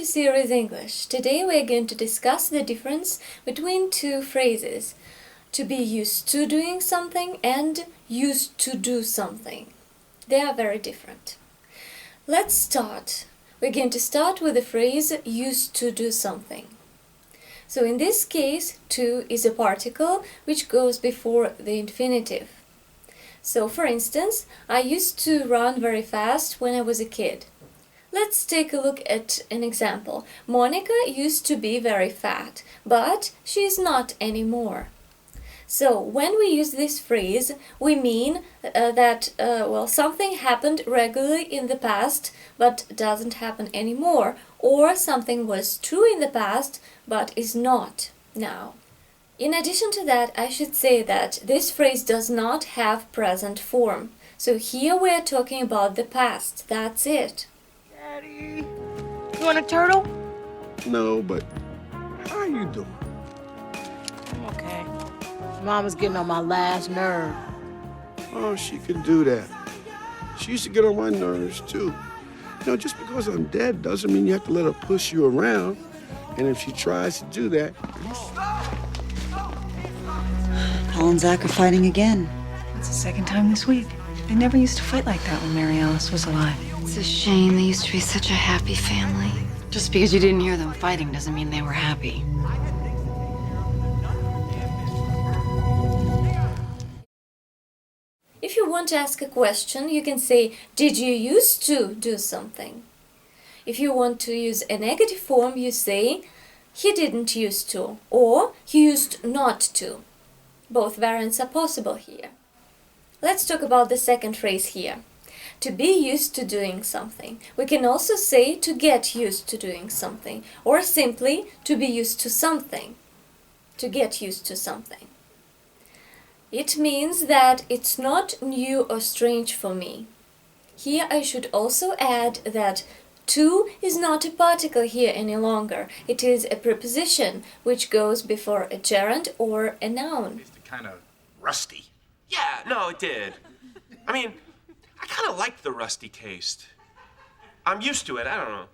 Series English. Today we are going to discuss the difference between two phrases: to be used to doing something and used to do something. They are very different. Let's start. We're going to start with the phrase used to do something. So in this case, to is a particle which goes before the infinitive. So for instance, I used to run very fast when I was a kid. Let's take a look at an example. Monica used to be very fat, but she is not anymore. So when we use this phrase, we mean that something happened regularly in the past but doesn't happen anymore, or something was true in the past but is not now. In addition to that, I should say that this phrase does not have present form. So here we are talking about the past. That's it. Daddy, you want a turtle? No, but how are you doing? I'm okay. Mama's getting on my last nerve. Oh, she can do that. She used to get on my nerves, too. You know, just because I'm dead doesn't mean you have to let her push you around. And if she tries to do that, Paul and Zach are fighting again. It's the second time this week. They never used to fight like that when Mary Alice was alive. It's a shame. They used to be such a happy family. Just because you didn't hear them fighting doesn't mean they were happy. If you want to ask a question, you can say, did you used to do something? If you want to use a negative form, you say, he didn't used to, or he used not to. Both variants are possible here. Let's talk about the second phrase here. To be used to doing something. We can also say to get used to doing something, or simply to be used to something. To get used to something. It means that it's not new or strange for me. Here I should also add that to is not a particle here any longer. It is a preposition which goes before a gerund or a noun. It's kind of rusty. Yeah, no, it did. I mean, I kind of like the rusty taste. I'm used to it, I don't know.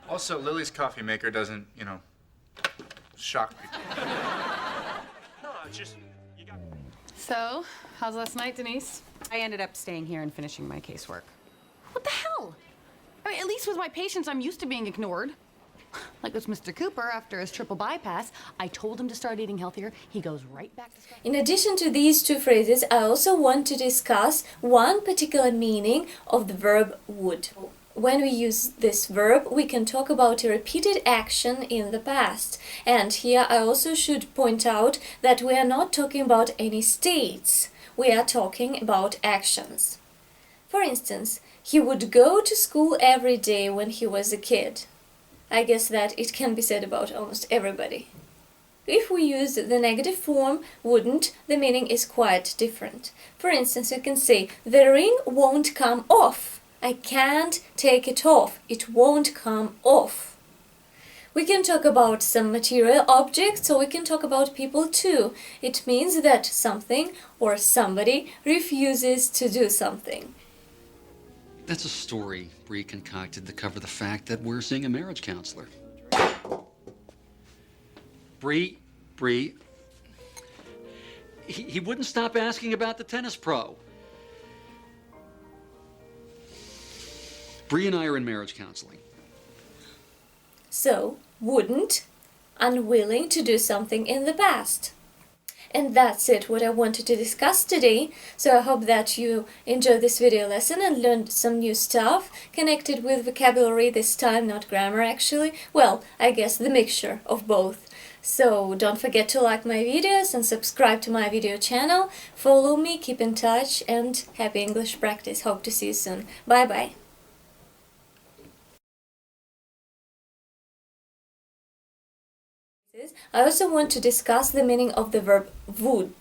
Also, Lily's coffee maker doesn't, shock people. No, it's just, you got... So, how's last night, Denise? I ended up staying here and finishing my casework. What the hell? I mean, at least with my patients, I'm used to being ignored. Like this Mr. Cooper, after his triple bypass, I told him to start eating healthier. He goes right back to... In addition to these two phrases, I also want to discuss one particular meaning of the verb would. When we use this verb, we can talk about a repeated action in the past. And here I also should point out that we are not talking about any states. We are talking about actions. For instance, he would go to school every day when he was a kid. I guess that it can be said about almost everybody. If we use the negative form, wouldn't, the meaning is quite different. For instance, you can say, the ring won't come off. I can't take it off. It won't come off. We can talk about some material objects, or we can talk about people too. It means that something or somebody refuses to do something. That's a story Bree concocted to cover the fact that we're seeing a marriage counselor. Bree, he wouldn't stop asking about the tennis pro. Bree and I are in marriage counseling. So, wouldn't, unwilling to do something in the past. And that's it, what I wanted to discuss today. So I hope that you enjoyed this video lesson and learned some new stuff connected with vocabulary this time, not grammar actually. Well, I guess the mixture of both. So don't forget to like my videos and subscribe to my video channel. Follow me, keep in touch, and happy English practice. Hope to see you soon. Bye bye. I also want to discuss the meaning of the verb would.